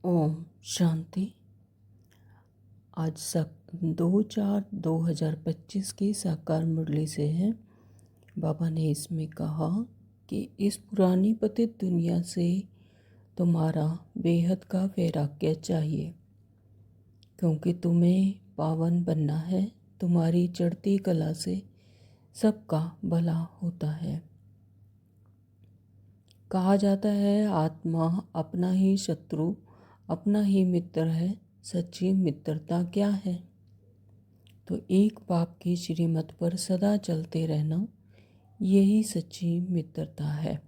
ओम शांति। आज 2/4/2025 की साकार मुरली से है। बाबा ने इसमें कहा कि इस पुरानी पतित दुनिया से तुम्हारा बेहद का वैराग्य चाहिए, क्योंकि तुम्हें पावन बनना है। तुम्हारी चढ़ती कला से सबका भला होता है। कहा जाता है आत्मा अपना ही शत्रु अपना ही मित्र है। सच्ची मित्रता क्या है? तो एक बाप की श्रीमत पर सदा चलते रहना, यही सच्ची मित्रता है।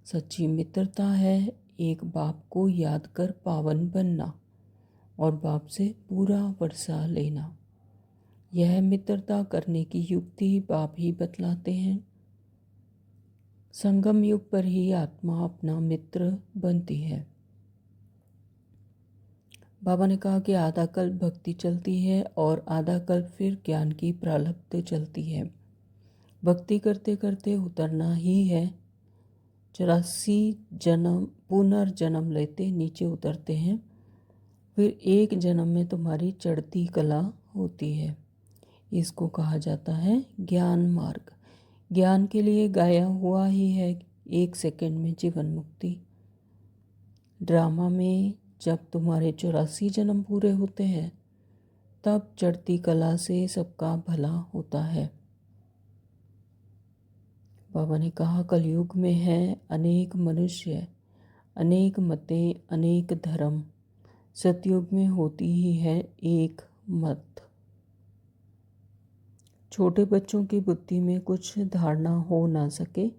सच्ची मित्रता है एक बाप को याद कर पावन बनना और बाप से पूरा वर्षा लेना। यह मित्रता करने की युक्ति बाप ही बतलाते हैं। संगम युग पर ही आत्मा अपना मित्र बनती है। बाबा ने कहा कि आधा कल्प भक्ति चलती है और आधा कल्प फिर ज्ञान की प्रारब्ध चलती है। भक्ति करते करते उतरना ही है। 84 जन्म पुनर्जन्म लेते नीचे उतरते हैं। फिर एक जन्म में तुम्हारी चढ़ती कला होती है। इसको कहा जाता है ज्ञान मार्ग। ज्ञान के लिए गाया हुआ ही है 1 सेकंड में जीवन मुक्ति। ड्रामा में जब तुम्हारे 84 जन्म पूरे होते हैं, तब चढ़ती कला से सबका भला होता है। बाबा ने कहा कलयुग में है अनेक मनुष्य, अनेक मतें, अनेक धर्म। सतयुग में होती ही है एक मत। छोटे बच्चों की बुद्धि में कुछ धारणा हो ना सके,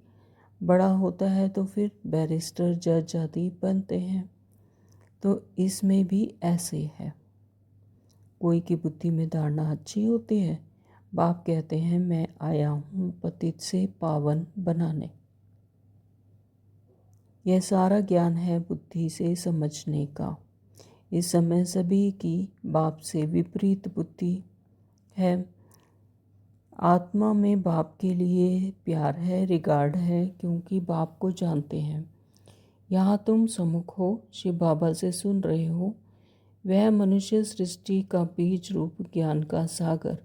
बड़ा होता है तो फिर बैरिस्टर जज आदि बनते हैं। तो इसमें भी ऐसे है। कोई की बुद्धि में धारणा अच्छी होती है, बाप कहते हैं मैं आया हूँ पतित से पावन बनाने। यह सारा ज्ञान है बुद्धि से समझने का। इस समय सभी की बाप से विपरीत बुद्धि है। आत्मा में बाप के लिए प्यार है, रिगार्ड है, क्योंकि बाप को जानते हैं। यहाँ तुम सम्मुख हो, शिव बाबा से सुन रहे हो। वह मनुष्य सृष्टि का बीज रूप ज्ञान का सागर,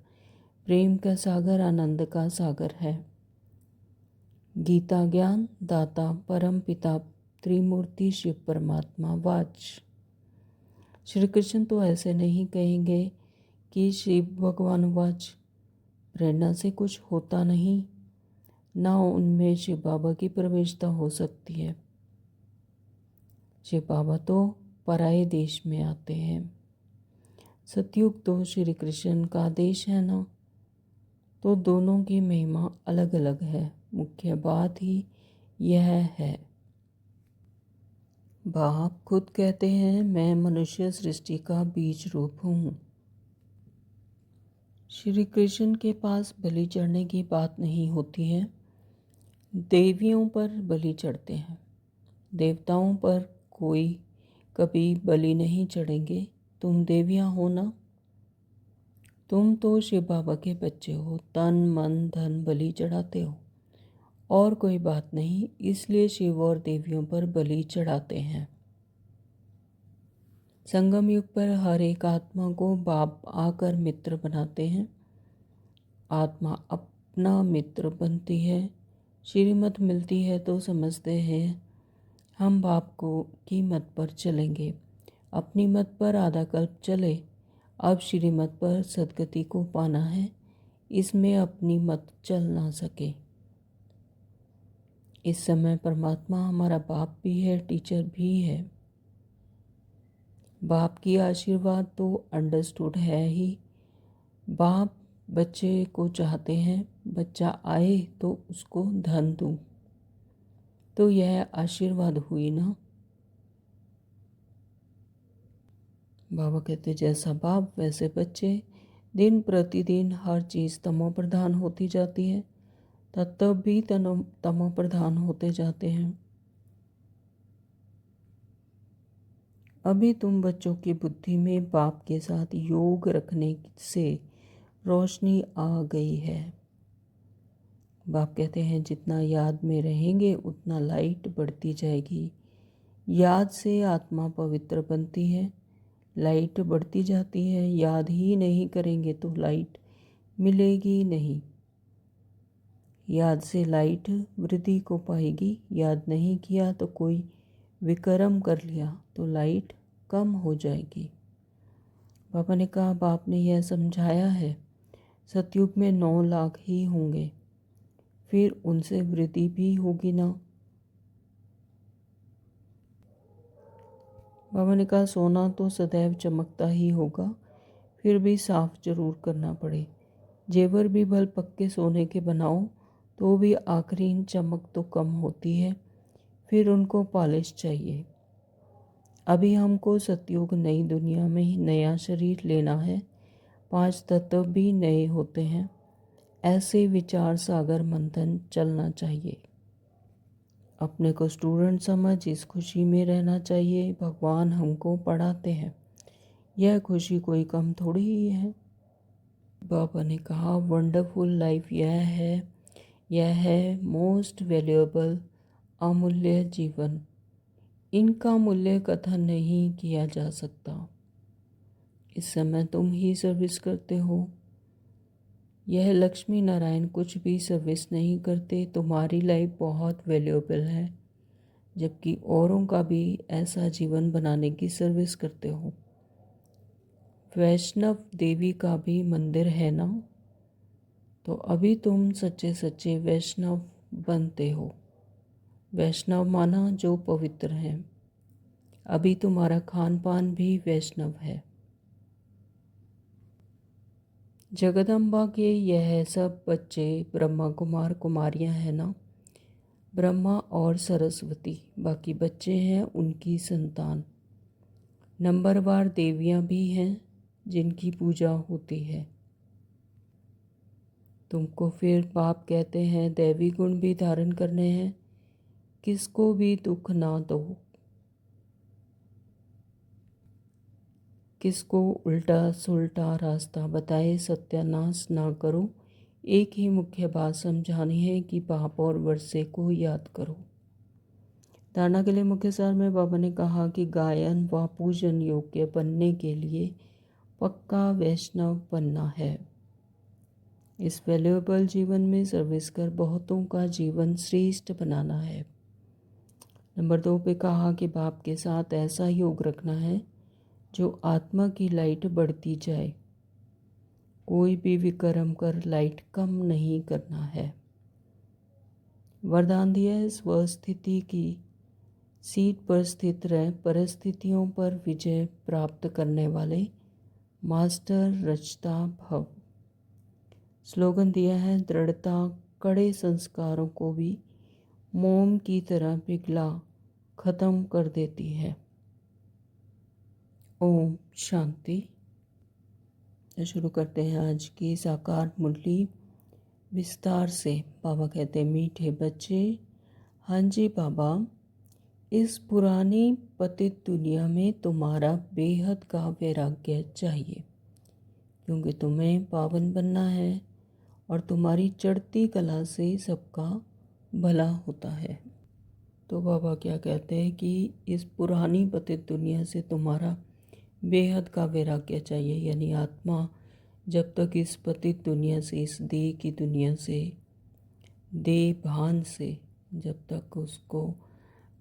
प्रेम का सागर, आनंद का सागर है। गीता ज्ञान दाता परम पिता त्रिमूर्ति शिव परमात्मा वाच। श्री कृष्ण तो ऐसे नहीं कहेंगे कि शिव भगवान वाच। प्रेरणा से कुछ होता नहीं, ना उनमें शिव बाबा की प्रवेशता हो सकती है। शिव बाबा तो पराये देश में आते हैं। सतयुग तो श्री कृष्ण का देश है ना, तो दोनों की महिमा अलग अलग है। मुख्य बात ही यह है। बाप खुद कहते हैं मैं मनुष्य सृष्टि का बीज रूप हूँ। श्री कृष्ण के पास बलि चढ़ने की बात नहीं होती है। देवियों पर बलि चढ़ते हैं, देवताओं पर कोई कभी बलि नहीं चढ़ेंगे। तुम देवियाँ हो ना, तुम तो शिव बाबा के बच्चे हो, तन मन धन बलि चढ़ाते हो और कोई बात नहीं, इसलिए शिव और देवियों पर बलि चढ़ाते हैं। संगम युग पर हर एक आत्मा को बाप आकर मित्र बनाते हैं। आत्मा अपना मित्र बनती है। श्रीमत मिलती है तो समझते हैं हम बाप को की मत पर चलेंगे। अपनी मत पर आधा कल्प चले, अब श्रीमत पर सदगति को पाना है। इसमें अपनी मत चल ना सके। इस समय परमात्मा हमारा बाप भी है, टीचर भी है। बाप की आशीर्वाद तो अंडरस्टूड है ही। बाप बच्चे को चाहते हैं बच्चा आए तो उसको धन दूं, तो यह आशीर्वाद हुई ना। बाबा कहते जैसा बाप वैसे बच्चे। दिन प्रतिदिन हर चीज़ तमो प्रधान होती जाती है, तत्व भी तमो प्रधान होते जाते हैं। अभी तुम बच्चों की बुद्धि में बाप के साथ योग रखने से रोशनी आ गई है। बाप कहते हैं जितना याद में रहेंगे उतना लाइट बढ़ती जाएगी। याद से आत्मा पवित्र बनती है, लाइट बढ़ती जाती है। याद ही नहीं करेंगे तो लाइट मिलेगी नहीं। याद से लाइट वृद्धि को पाएगी। याद नहीं किया तो कोई विकर्म कर लिया तो लाइट कम हो जाएगी। बाबा ने कहा, बाप ने यह समझाया है, सतयुग में 9 लाख ही होंगे, फिर उनसे वृद्धि भी होगी ना। बाबा ने कहा, सोना तो सदैव चमकता ही होगा, फिर भी साफ जरूर करना पड़े। जेवर भी भल पक्के सोने के बनाओ तो भी आखिरी चमक तो कम होती है, फिर उनको पॉलिश चाहिए। अभी हमको सतयुग नई दुनिया में ही नया शरीर लेना है। 5 तत्व भी नए होते हैं। ऐसे विचार सागर मंथन चलना चाहिए। अपने को स्टूडेंट समझ इस खुशी में रहना चाहिए। भगवान हमको पढ़ाते हैं, यह खुशी कोई कम थोड़ी ही है। बाबा ने कहा, वंडरफुल लाइफ यह है मोस्ट वैल्यूएबल, अमूल्य जीवन। इनका मूल्य कथन नहीं किया जा सकता। इस समय तुम ही सर्विस करते हो। यह लक्ष्मी नारायण कुछ भी सर्विस नहीं करते। तुम्हारी लाइफ बहुत वैल्यूएबल है, जबकि औरों का भी ऐसा जीवन बनाने की सर्विस करते हो। वैष्णव देवी का भी मंदिर है ना, तो अभी तुम सच्चे सच्चे वैष्णव बनते हो। वैष्णव माना जो पवित्र हैं। अभी तुम्हारा खान पान भी वैष्णव है। जगदम्बा के यह सब बच्चे ब्रह्मा कुमार कुमारियां हैं ना, ब्रह्मा और सरस्वती बाकी बच्चे हैं उनकी संतान। नंबरवार देवियां भी हैं जिनकी पूजा होती है। तुमको फिर बाप कहते हैं दैवी गुण भी धारण करने हैं। किसको भी दुख ना दो, किसको उल्टा सुल्टा रास्ता बताए सत्यानाश ना करो। एक ही मुख्य बात समझानी है कि पाप और वर्षे को याद करो। धारणा के लिए मुख्य सार में बाबा ने कहा कि गायन व पूजन योग्य बनने के लिए पक्का वैष्णव बनना है। इस वैल्यूएबल जीवन में सर्विस कर बहुतों का जीवन श्रेष्ठ बनाना है। नंबर 2 पे कहा कि बाप के साथ ऐसा योग रखना है जो आत्मा की लाइट बढ़ती जाए। कोई भी विकर्म कर लाइट कम नहीं करना है। वरदान दिया है, स्वस्थिति की सीट पर स्थित रह परिस्थितियों पर विजय प्राप्त करने वाले मास्टर रचता भव। स्लोगन दिया है, दृढ़ता कड़े संस्कारों को भी मोम की तरह पिघला खत्म कर देती है। ओम शांति। शुरू करते हैं आज की साकार मुरली विस्तार से। बाबा कहते हैं, मीठे बच्चे, हाँ जी बाबा, इस पुरानी पतित दुनिया में तुम्हारा बेहद का वैराग्य चाहिए, क्योंकि तुम्हें पावन बनना है और तुम्हारी चढ़ती कला से सबका भला होता है। तो बाबा क्या कहते हैं कि इस पुरानी पतित दुनिया से तुम्हारा बेहद का वैराग्य चाहिए, यानी आत्मा जब तक इस पतित दुनिया से, इस देह की दुनिया से, देह भान से जब तक उसको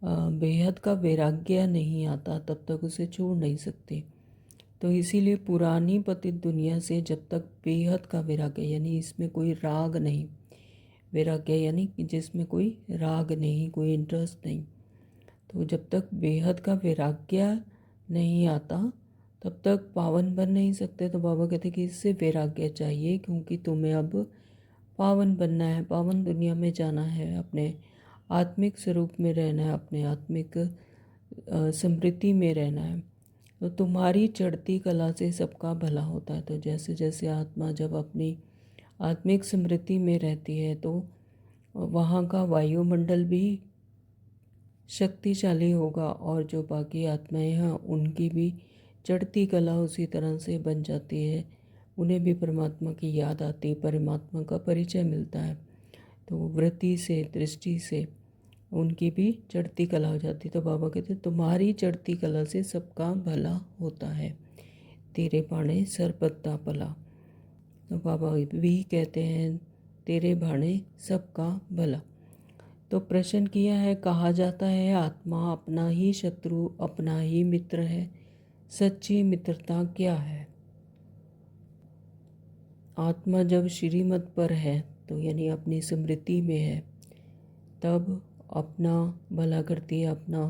बेहद का वैराग्य नहीं आता, तब तक उसे छोड़ नहीं सकते। तो इसीलिए पुरानी पतित दुनिया से जब तक बेहद का वैराग्य, यानी इसमें कोई राग नहीं, वैराग्य यानी कि जिसमें कोई राग नहीं, कोई इंटरेस्ट नहीं, तो जब तक बेहद का वैराग्य नहीं आता तब तक पावन बन नहीं सकते। तो बाबा कहते कि इससे वैराग्य चाहिए, क्योंकि तुम्हें अब पावन बनना है, पावन दुनिया में जाना है, अपने आत्मिक स्वरूप में रहना है, अपने आत्मिक समृद्धि में रहना है। तो तुम्हारी चढ़ती कला से सबका भला होता है। तो जैसे जैसे आत्मा जब अपनी आत्मिक समृद्धि में रहती है तो वहाँ का वायुमंडल भी शक्तिशाली होगा, और जो बाकी आत्माएं हैं उनकी भी चढ़ती कला उसी तरह से बन जाती है। उन्हें भी परमात्मा की याद आती, परमात्मा का परिचय मिलता है। तो वृत्ति से, दृष्टि से उनकी भी चढ़ती कला हो जाती। तो बाबा कहते तुम्हारी चढ़ती कला से सबका भला होता है, तेरे बाणे सरपत्ता पला। तो बाबा भी कहते हैं तेरे बाणे सबका भला। तो प्रश्न किया है, कहा जाता है आत्मा अपना ही शत्रु अपना ही मित्र है, सच्ची मित्रता क्या है? आत्मा जब श्रीमत पर है तो यानी अपनी स्मृति में है, तब अपना भला करती है, अपना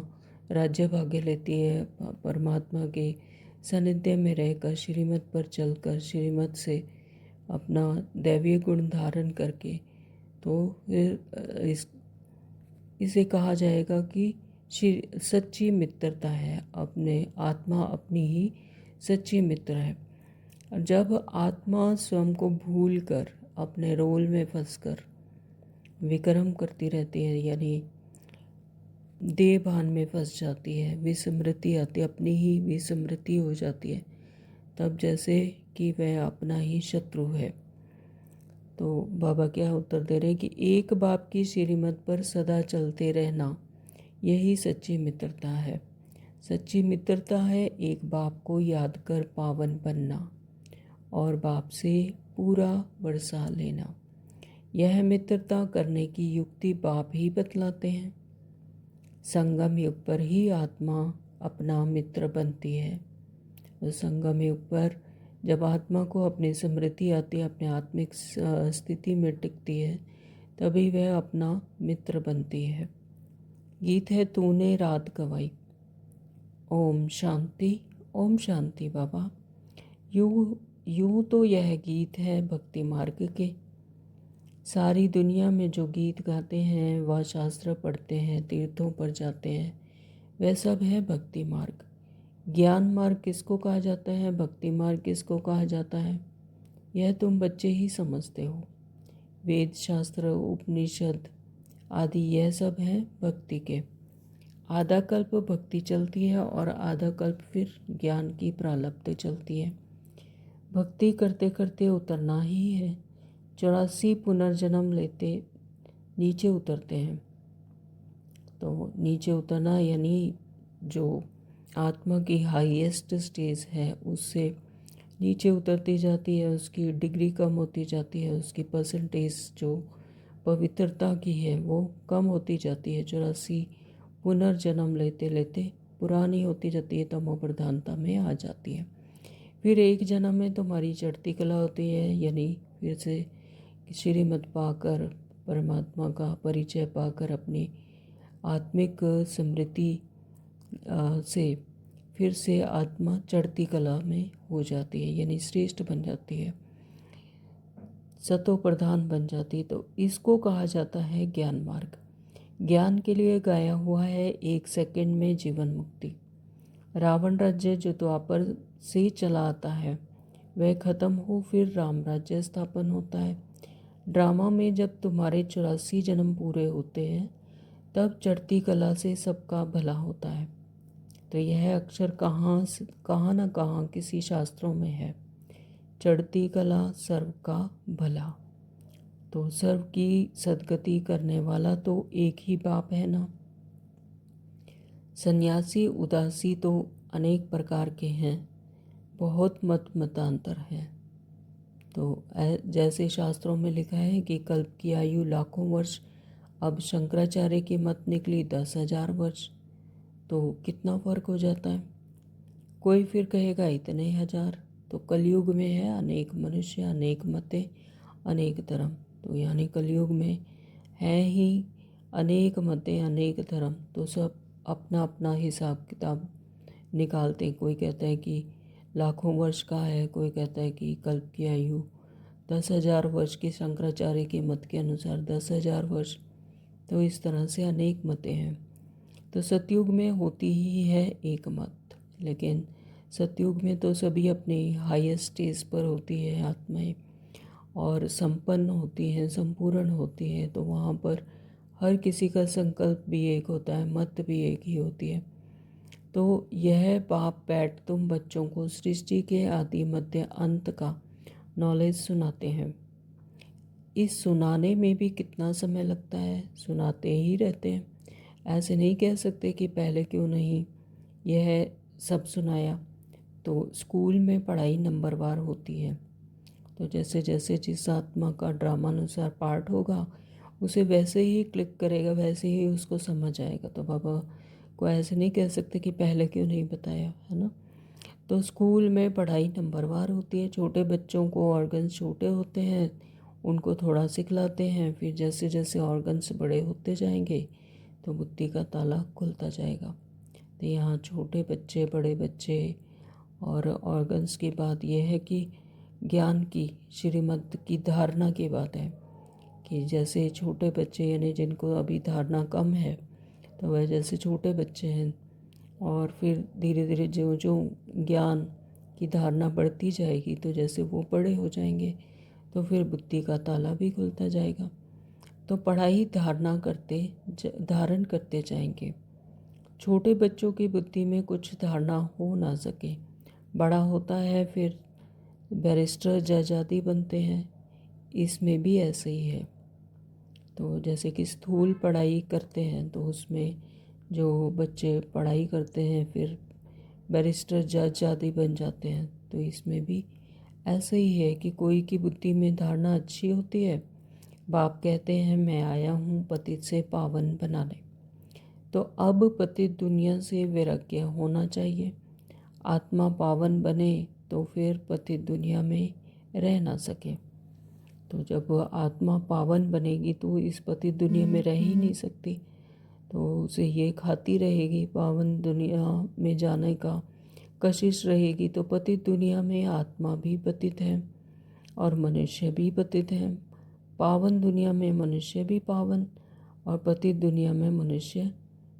राज्य भाग्य लेती है, परमात्मा के सानिध्य में रहकर श्रीमत पर चलकर श्रीमत से अपना दैवीय गुण धारण करके, तो फिर इसे कहा जाएगा कि सच्ची मित्रता है। अपने आत्मा अपनी ही सच्ची मित्र है। जब आत्मा स्वयं को भूलकर अपने रोल में फंसकर विक्रम करती रहती है, यानी देह भान में फंस जाती है, विस्मृति आती, अपनी ही विस्मृति हो जाती है, तब जैसे कि वह अपना ही शत्रु है। तो बाबा क्या उत्तर दे रहे हैं कि एक बाप की श्रीमत पर सदा चलते रहना, यही सच्ची मित्रता है। सच्ची मित्रता है एक बाप को याद कर पावन बनना और बाप से पूरा वर्षा लेना। यह मित्रता करने की युक्ति बाप ही बतलाते हैं। संगम युग पर ही आत्मा अपना मित्र बनती है। तो संगम युग पर जब आत्मा को अपनी स्मृति आती है, अपने आत्मिक स्थिति में टिकती है, तभी वह अपना मित्र बनती है। गीत है तूने रात गवाई। ओम शांति, ओम शांति बाबा। यूँ तो यह गीत है भक्ति मार्ग के। सारी दुनिया में जो गीत गाते हैं, वह शास्त्र पढ़ते हैं, तीर्थों पर जाते हैं, वह सब है भक्ति मार्ग। ज्ञान मार्ग किसको कहा जाता है, भक्ति मार्ग किसको कहा जाता है, यह तुम बच्चे ही समझते हो। वेद शास्त्र उपनिषद आदि यह सब है भक्ति के। आधा कल्प भक्ति चलती है और आधा कल्प फिर ज्ञान की प्रालब्ध चलती है। भक्ति करते करते उतरना ही है। 84 पुनर्जन्म लेते नीचे उतरते हैं। तो नीचे उतरना यानी जो आत्मा की हाईएस्ट स्टेज है उससे नीचे उतरती जाती है, उसकी डिग्री कम होती जाती है, उसकी परसेंटेज जो पवित्रता की है वो कम होती जाती है। 84 पुनर्जन्म लेते लेते पुरानी होती जाती है, तमो प्रधानता में आ जाती है। फिर एक जन्म में तुम्हारी चढ़ती कला होती है, यानी फिर से श्रीमत पाकर परमात्मा का परिचय पाकर अपनी आत्मिक स्मृति से फिर से आत्मा चढ़ती कला में हो जाती है, यानी श्रेष्ठ बन जाती है, सतो प्रधान बन जाती है। तो इसको कहा जाता है ज्ञान मार्ग। ज्ञान के लिए गाया हुआ है 1 सेकंड में जीवन मुक्ति। रावण राज्य जो द्वापर से चला आता है वह खत्म हो, फिर राम राज्य स्थापन होता है। ड्रामा में जब तुम्हारे 84 जन्म पूरे होते हैं, तब चढ़ती कला से सबका भला होता है। तो यह अक्षर कहाँ न कहाँ किसी शास्त्रों में है, चढ़ती कला सर्व का भला। तो सर्व की सद्गति करने वाला तो एक ही बाप है ना। सन्यासी उदासी तो अनेक प्रकार के हैं, बहुत मतांतर है। तो जैसे शास्त्रों में लिखा है कि कल्प की आयु लाखों वर्ष, अब शंकराचार्य की मत निकली 10,000 वर्ष, तो कितना फर्क हो जाता है। कोई फिर कहेगा इतने हजार। तो कलयुग में है अनेक मनुष्य, अनेक मतें, अनेक धर्म। तो यानी कलयुग में है ही अनेक मतें, अनेक धर्म, तो सब अपना अपना हिसाब किताब निकालते हैं। कोई कहता है कि लाखों वर्ष का है, कोई कहता है कि कल्प की आयु 10,000 वर्ष की, शंकराचार्य के मत के अनुसार 10,000 वर्ष। तो इस तरह से अनेक मतें हैं। तो सतयुग में होती ही है एक मत, लेकिन सतयुग में तो सभी अपने हाईएस्ट स्टेज पर होती है आत्माएं और संपन्न होती हैं, संपूर्ण होती हैं। तो वहाँ पर हर किसी का संकल्प भी एक होता है, मत भी एक ही होती है। तो यह बाप बैठ तुम बच्चों को सृष्टि के आदि मध्य अंत का नॉलेज सुनाते हैं। इस सुनाने में भी कितना समय लगता है, सुनाते ही रहते हैं। ऐसे नहीं कह सकते कि पहले क्यों नहीं यह सब सुनाया। तो स्कूल में पढ़ाई नंबरवार होती है, तो जैसे जैसे जिस आत्मा का ड्रामानुसार पार्ट होगा उसे वैसे ही क्लिक करेगा, वैसे ही उसको समझ आएगा। तो बाबा को ऐसे नहीं कह सकते कि पहले क्यों नहीं बताया, है ना। तो स्कूल में पढ़ाई नंबरवार होती है। छोटे बच्चों को ऑर्गन्स छोटे होते हैं, उनको थोड़ा सिखलाते हैं, फिर जैसे जैसे ऑर्गन्स बड़े होते जाएंगे तो बुद्धि का ताला खुलता जाएगा। तो यहाँ छोटे बच्चे, बड़े बच्चे और ऑर्गन्स की बात यह है कि ज्ञान की, श्रीमद् की धारणा की बात है कि जैसे छोटे बच्चे यानी जिनको अभी धारणा कम है, तो वह जैसे छोटे बच्चे हैं और फिर धीरे धीरे जो जो ज्ञान की धारणा बढ़ती जाएगी तो जैसे वो बड़े हो जाएंगे तो फिर बुद्धि का ताला भी खुलता जाएगा। तो पढ़ाई धारण करते जाएंगे। छोटे बच्चों की बुद्धि में कुछ धारणा हो ना सके, बड़ा होता है फिर बैरिस्टर जज आदि बनते हैं, इसमें भी ऐसे ही है। तो जैसे कि स्थूल पढ़ाई करते हैं तो उसमें जो बच्चे पढ़ाई करते हैं फिर बैरिस्टर जज आदि बन जाते हैं, तो इसमें भी ऐसे ही है कि कोई की बुद्धि में धारणा अच्छी होती है। बाप कहते हैं मैं आया हूँ पतित से पावन बनाने, तो अब पतित दुनिया से वैराग्य होना चाहिए। आत्मा पावन बने तो फिर पतित दुनिया में रह ना सके। तो जब आत्मा पावन बनेगी तो इस पतित दुनिया में रह ही नहीं सकती, तो उसे ये खाती रहेगी, पावन दुनिया में जाने का कशिश रहेगी। तो पतित दुनिया में आत्मा भी पतित है और मनुष्य भी पतित है। पावन दुनिया में मनुष्य भी पावन और पतित दुनिया में मनुष्य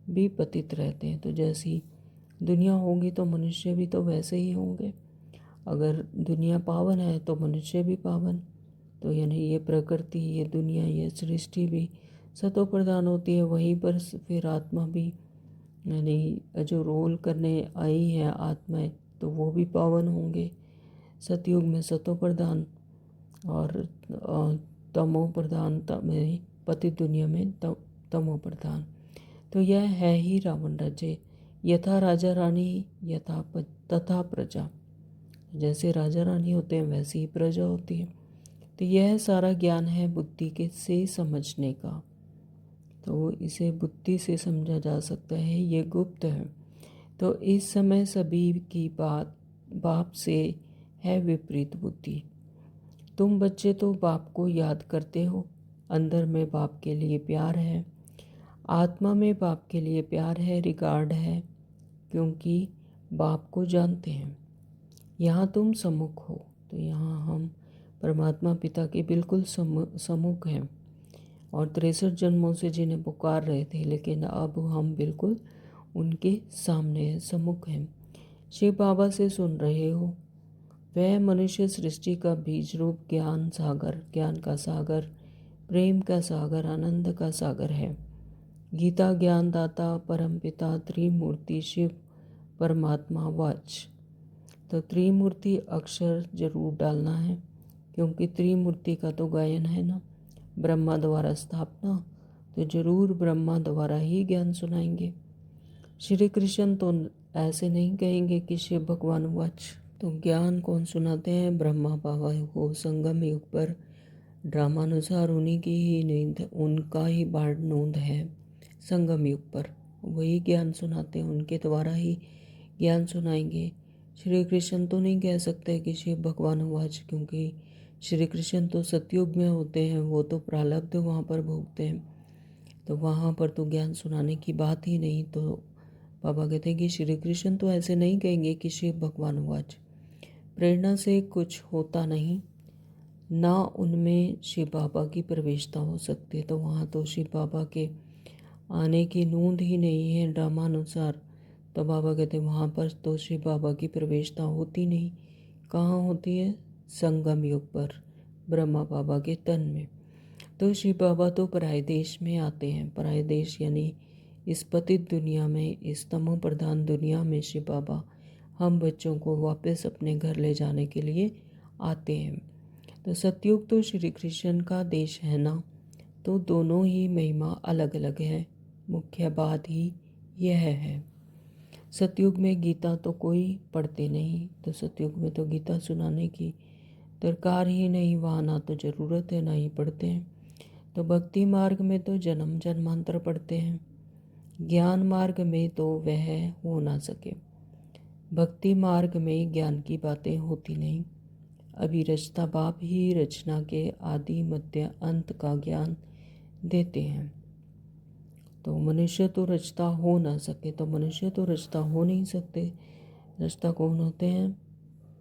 भी पतित रहते हैं। तो जैसी दुनिया होगी तो मनुष्य भी तो वैसे ही होंगे। अगर दुनिया पावन है तो मनुष्य भी पावन। तो यानी ये प्रकृति, ये दुनिया, ये सृष्टि भी सतो प्रधान होती है, वहीं पर फिर आत्मा भी यानी जो रोल करने आई है आत्माएं तो वो भी पावन होंगे। सतयुग में सतो प्रधान और तमो प्रधान में पतित दुनिया में तमो प्रधान। तो यह है ही रावण राज्य, यथा राजा रानी तथा प्रजा। जैसे राजा रानी होते हैं वैसी ही प्रजा होती है। तो यह सारा ज्ञान है बुद्धि के से समझने का, तो इसे बुद्धि से समझा जा सकता है, ये गुप्त है। तो इस समय सभी की बात बाप से है विपरीत बुद्धि। तुम बच्चे तो बाप को याद करते हो, अंदर में बाप के लिए प्यार है, आत्मा में बाप के लिए प्यार है, रिगार्ड है, क्योंकि बाप को जानते हैं। यहाँ तुम सम्मुख हो, तो यहाँ हम परमात्मा पिता के बिल्कुल सम्मुख हैं और 63 जन्मों से जिन्हें पुकार रहे थे, लेकिन अब हम बिल्कुल उनके सामने सम्मुख हैं। शिव बाबा से सुन रहे हो, वह मनुष्य सृष्टि का बीज रूप ज्ञान सागर, ज्ञान का सागर, प्रेम का सागर, आनंद का सागर है। गीता ज्ञानदाता परमपिता त्रिमूर्ति शिव परमात्मा वाच। तो त्रिमूर्ति अक्षर जरूर डालना है, क्योंकि त्रिमूर्ति का तो गायन है ना, ब्रह्मा द्वारा स्थापना, तो जरूर ब्रह्मा द्वारा ही ज्ञान सुनाएंगे। श्री कृष्ण तो ऐसे नहीं कहेंगे कि शिव भगवान वाच। तो ज्ञान कौन सुनाते हैं? ब्रह्मा बाबा को संगम युग पर ड्रामानुसार उन्हीं की ही नींद, उनका ही बाढ़ नोंद है संगम युग पर, वही ज्ञान सुनाते हैं, उनके द्वारा ही ज्ञान सुनाएंगे। श्री कृष्ण तो नहीं कह सकते कि शिव भगवान वाच, क्योंकि श्री कृष्ण तो सतयुग में होते हैं, वो तो प्रारब्ध वहाँ पर भोगते हैं, तो वहाँ पर तो ज्ञान सुनाने की बात ही नहीं। तो बाबा कहते हैं कि श्री कृष्ण तो ऐसे नहीं कहेंगे कि शिव भगवान वाच। प्रेरणा से कुछ होता नहीं, ना उनमें शिव बाबा की प्रवेशता हो सकती है, तो वहाँ तो शिव बाबा के आने की नोंद ही नहीं है ड्रामानुसार। तो बाबा कहते हैं वहाँ पर तो शिव बाबा की प्रवेशता होती नहीं। कहाँ होती है? संगम युग पर ब्रह्मा बाबा के तन में। तो शिव बाबा तो पराय देश में आते हैं, पराय देश यानी इस पतित दुनिया में, इस तमो प्रधान दुनिया में शिव बाबा हम बच्चों को वापस अपने घर ले जाने के लिए आते हैं। तो सतयुग तो श्री कृष्ण का देश है ना, तो दोनों ही महिमा अलग अलग है, मुख्य बात ही यह है। सतयुग में गीता तो कोई पढ़ते नहीं, तो सतयुग में तो गीता सुनाने की दरकार ही नहीं, वहाँ ना तो ज़रूरत है ना ही पढ़ते हैं। तो भक्ति मार्ग में तो जन्म जन्मांतर पढ़ते हैं, ज्ञान मार्ग में तो वह हो ना सके। भक्ति मार्ग में ज्ञान की बातें होती नहीं, अभी रचता बाप ही रचना के आदि मध्य अंत का ज्ञान देते हैं। तो मनुष्य तो रचता हो ना सके, तो मनुष्य तो रचता हो नहीं सकते। रचता कौन होते हैं?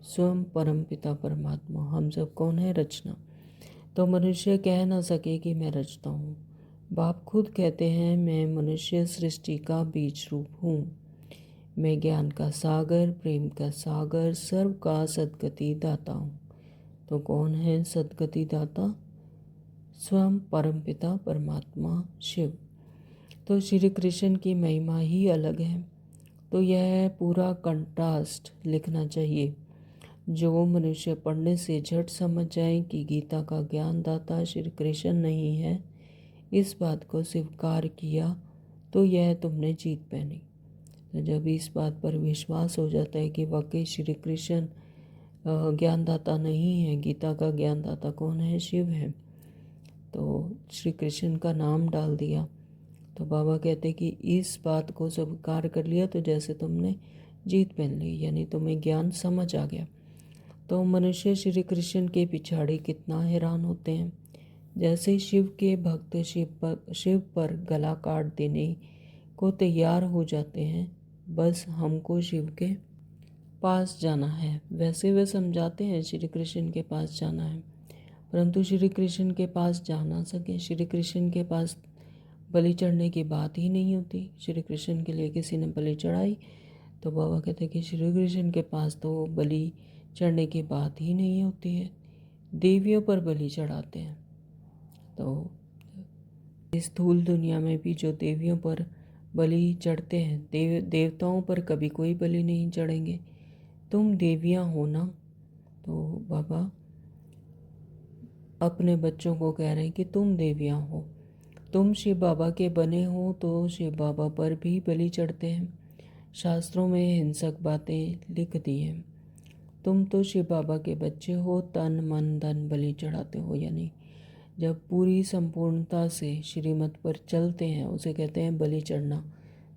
स्वयं परम पिता परमात्मा। हम सब कौन है? रचना। तो मनुष्य कह ना सके कि मैं रचता हूँ। बाप खुद कहते हैं, मैं मनुष्य सृष्टि का बीज रूप हूँ, मैं ज्ञान का सागर, प्रेम का सागर, सर्व का सद्गति दाता हूँ। तो कौन है सद्गति दाता? स्वयं परमपिता परमात्मा शिव। तो श्री कृष्ण की महिमा ही अलग है। तो यह पूरा कंट्रास्ट लिखना चाहिए, जो मनुष्य पढ़ने से झट समझ जाए कि गीता का ज्ञान दाता श्री कृष्ण नहीं है। इस बात को स्वीकार किया तो यह तुमने जीत पहनी। तो जब इस बात पर विश्वास हो जाता है कि वाकई श्री कृष्ण ज्ञानदाता नहीं है, गीता का ज्ञानदाता कौन है? शिव है। तो श्री कृष्ण का नाम डाल दिया, तो बाबा कहते कि इस बात को स्वीकार कर लिया तो जैसे तुमने जीत पहन ली, यानी तुम्हें ज्ञान समझ आ गया। तो मनुष्य श्री कृष्ण के पिछाड़ी कितना हैरान होते हैं। जैसे शिव के भक्त शिव पर गला काट देने को तैयार हो जाते हैं, बस हमको शिव के पास जाना है। वैसे वे समझाते हैं श्री कृष्ण के पास जाना है, परंतु श्री कृष्ण के पास जा ना सके। श्री कृष्ण के पास बलि चढ़ने की बात ही नहीं होती। श्री कृष्ण के लिए किसी ने बलि चढ़ाई तो बाबा कहते हैं कि श्री कृष्ण के पास तो बलि चढ़ने की बात ही नहीं होती है, देवियों पर बलि चढ़ाते हैं। तो इस स्थूल दुनिया में भी जो देवियों पर बलि चढ़ते हैं, देवताओं पर कभी कोई बलि नहीं चढ़ेंगे। तुम देवियाँ हो ना। तो बाबा अपने बच्चों को कह रहे हैं कि तुम देवियाँ हो, तुम शिव बाबा के बने हो, तो शिव बाबा पर भी बलि चढ़ते हैं। शास्त्रों में हिंसक बातें लिख दी हैं। तुम तो शिव बाबा के बच्चे हो, तन मन धन बलि चढ़ाते हो। यानी जब पूरी संपूर्णता से श्रीमत पर चलते हैं उसे कहते हैं बलि चढ़ना।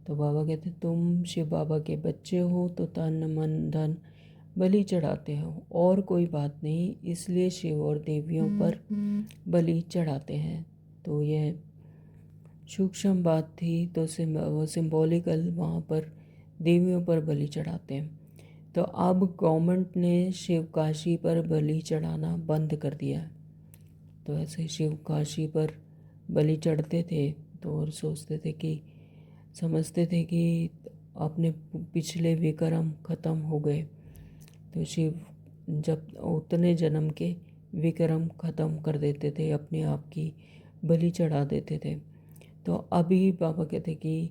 तो बाबा कहते हैं तुम शिव बाबा के बच्चे हो तो तन मन धन बलि चढ़ाते हो, और कोई बात नहीं, इसलिए शिव और देवियों पर बलि चढ़ाते हैं। तो यह सूक्ष्म बात थी, तो सिंबॉलिकल वहाँ पर देवियों पर बलि चढ़ाते हैं। तो अब गवर्नमेंट ने शिव काशी पर बलि चढ़ाना बंद कर दिया है। तो ऐसे शिव काशी पर बलि चढ़ते थे तो और सोचते थे कि समझते थे कि अपने पिछले विक्रम ख़त्म हो गए। तो शिव जब उतने जन्म के विक्रम ख़त्म कर देते थे, अपने आप की बलि चढ़ा देते थे। तो अभी बाबा कहते कि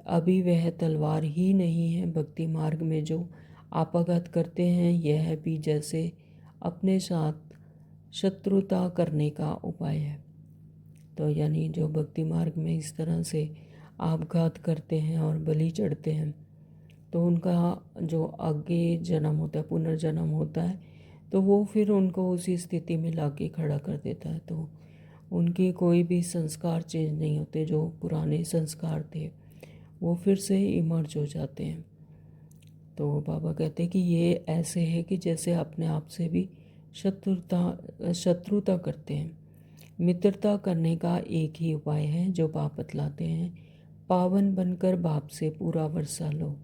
अभी वह तलवार ही नहीं है। भक्ति मार्ग में जो आपाघात करते हैं, यह भी जैसे अपने साथ शत्रुता करने का उपाय है। तो यानी जो भक्ति मार्ग में इस तरह से आपघात करते हैं और बलि चढ़ते हैं, तो उनका जो आगे जन्म होता है, पुनर्जन्म होता है, तो वो फिर उनको उसी स्थिति में लाके खड़ा कर देता है। तो उनके कोई भी संस्कार चेंज नहीं होते, जो पुराने संस्कार थे वो फिर से इमर्ज हो जाते हैं। तो बाबा कहते हैं कि ये ऐसे है कि जैसे अपने आप से भी शत्रुता करते हैं। मित्रता करने का एक ही उपाय है जो बाप बतलाते हैं, पावन बनकर बाप से पूरा वर्षा लो,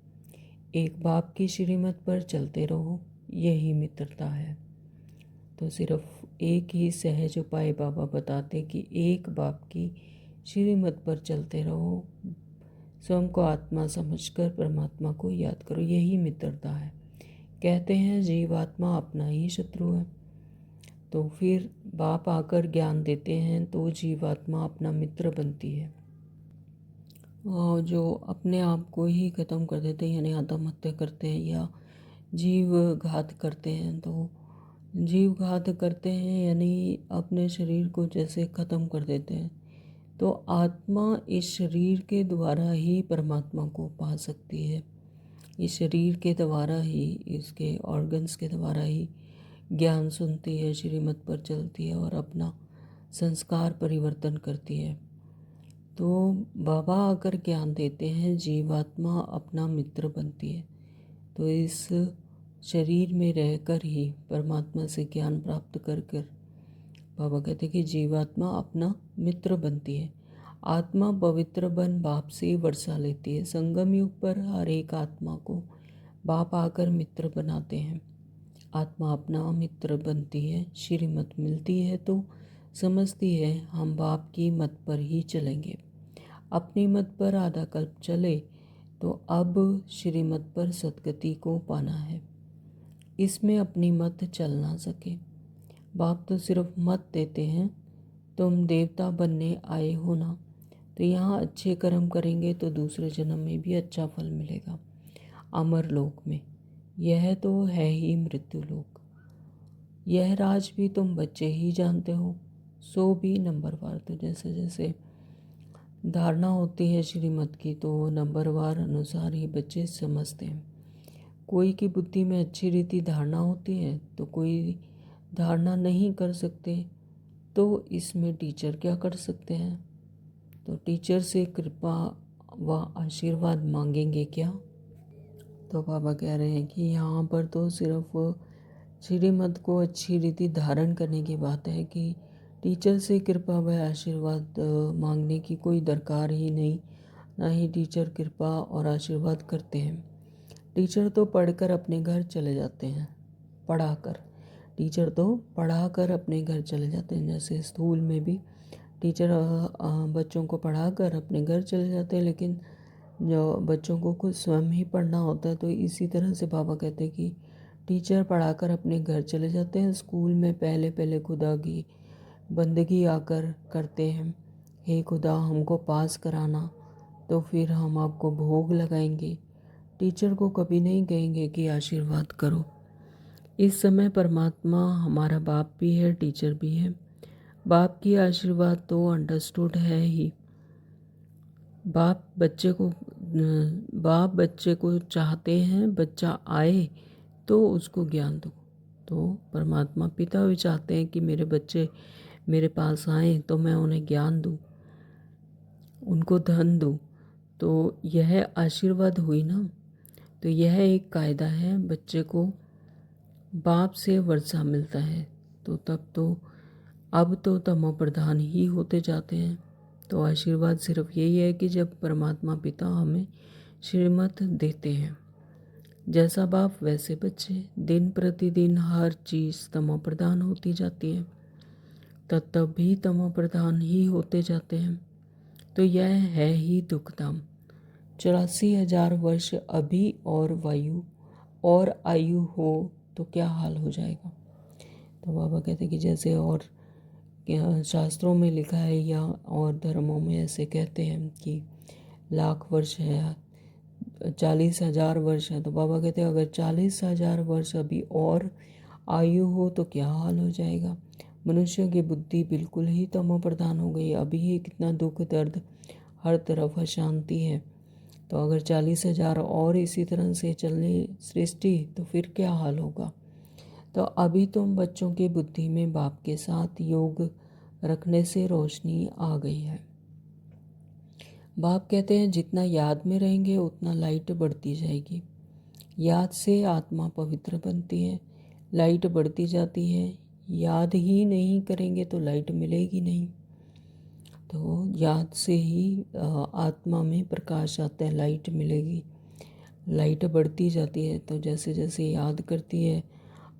एक बाप की श्रीमत पर चलते रहो, यही मित्रता है। तो सिर्फ एक ही सहज उपाय बाबा बताते कि एक बाप की श्रीमत पर चलते रहो, स्वयं को आत्मा समझकर परमात्मा को याद करो, यही मित्रता है। कहते हैं जीवात्मा अपना ही शत्रु है, तो फिर बाप आकर ज्ञान देते हैं तो जीवात्मा अपना मित्र बनती है। और जो अपने आप को ही ख़त्म कर देते हैं, यानी आत्महत्या करते हैं या जीव घात करते हैं, तो जीव घात करते हैं यानी अपने शरीर को जैसे ख़त्म कर देते हैं। तो आत्मा इस शरीर के द्वारा ही परमात्मा को पा सकती है। इस शरीर के द्वारा ही, इसके ऑर्गन्स के द्वारा ही ज्ञान सुनती है, श्रीमत पर चलती है और अपना संस्कार परिवर्तन करती है। तो बाबा आकर ज्ञान देते हैं, जीवात्मा अपना मित्र बनती है। तो इस शरीर में रहकर ही परमात्मा से ज्ञान प्राप्त कर कर बाबा कहते हैं कि जीवात्मा अपना मित्र बनती है। आत्मा पवित्र बन बाप से वर्षा लेती है। संगम युग पर हर एक आत्मा को बाप आकर मित्र बनाते हैं। आत्मा अपना मित्र बनती है, श्रीमत मिलती है तो समझती है हम बाप की मत पर ही चलेंगे। अपनी मत पर आधा कल्प चले तो अब श्रीमत पर सदगति को पाना है। इसमें अपनी मत चल ना सके। बाप तो सिर्फ मत देते हैं, तुम देवता बनने आए हो ना, तो यहाँ अच्छे कर्म करेंगे तो दूसरे जन्म में भी अच्छा फल मिलेगा। अमर लोक में यह तो है ही मृत्यु लोक। यह राज भी तुम बच्चे ही जानते हो, सो भी नंबरवार। तो जैसे जैसे धारणा होती है श्रीमत की, तो नंबरवार अनुसार ही बच्चे समझते हैं। कोई की बुद्धि में अच्छी रीति धारणा होती है तो कोई धारणा नहीं कर सकते, तो इसमें टीचर क्या कर सकते हैं? तो टीचर से कृपा व आशीर्वाद मांगेंगे क्या? तो बाबा कह रहे हैं कि यहाँ पर तो सिर्फ श्रीमत को अच्छी रीति धारण करने की बात है कि टीचर से कृपा व आशीर्वाद मांगने की कोई दरकार ही नहीं, ना ही टीचर कृपा और आशीर्वाद करते हैं। टीचर तो पढ़कर अपने घर चले जाते हैं। टीचर तो पढ़ाकर अपने घर चले जाते हैं। जैसे स्कूल में भी टीचर बच्चों को पढ़ाकर अपने घर चले जाते हैं, लेकिन जो बच्चों को खुद स्वयं ही पढ़ना होता है। तो इसी तरह से बाबा कहते हैं कि टीचर पढ़ाकर अपने घर चले जाते हैं। स्कूल में पहले पहले खुदा की बंदगी आकर करते हैं, हे खुदा हमको पास कराना, तो फिर हम आपको भोग लगाएंगे। टीचर को कभी नहीं कहेंगे कि आशीर्वाद करो। इस समय परमात्मा हमारा बाप भी है, टीचर भी है। बाप की आशीर्वाद तो अंडरस्टूड है ही। बाप बच्चे को चाहते हैं, बच्चा आए तो उसको ज्ञान दो। तो परमात्मा पिता भी चाहते हैं कि मेरे बच्चे मेरे पास आए तो मैं उन्हें ज्ञान दूँ, उनको धन दूँ। तो यह आशीर्वाद हुई ना। तो यह एक कायदा है, बच्चे को बाप से वर्षा मिलता है। तो तब तो अब तो तमो प्रधान ही होते जाते हैं। तो आशीर्वाद सिर्फ यही है कि जब परमात्मा पिता हमें श्रीमत देते हैं, जैसा बाप वैसे बच्चे, दिन प्रतिदिन हर चीज़ तमो प्रधान होती जाती है, तब भी तमो प्रधान ही होते जाते हैं। तो यह है ही दुखधाम। 84,000 वर्ष अभी और वायु और आयु हो तो क्या हाल हो जाएगा। तो बाबा कहते हैं कि जैसे और शास्त्रों में लिखा है या और धर्मों में ऐसे कहते हैं कि लाख वर्ष है, 40,000 वर्ष है। तो बाबा कहते हैं अगर 40,000 वर्ष अभी और आयु हो तो क्या हाल हो जाएगा। मनुष्य की बुद्धि बिल्कुल ही तमो प्रधान हो गई। अभी ही कितना दुख दर्द, हर तरफ अशांति है। तो अगर 40,000 और इसी तरह से चलने सृष्टि तो फिर क्या हाल होगा। तो अभी तुम बच्चों की बुद्धि में बाप के साथ योग रखने से रोशनी आ गई है। बाप कहते हैं जितना याद में रहेंगे उतना लाइट बढ़ती जाएगी। याद से आत्मा पवित्र बनती है, लाइट बढ़ती जाती है। याद ही नहीं करेंगे तो लाइट मिलेगी नहीं। तो याद से ही आत्मा में प्रकाश आता है, लाइट मिलेगी, लाइट बढ़ती जाती है। तो जैसे जैसे याद करती है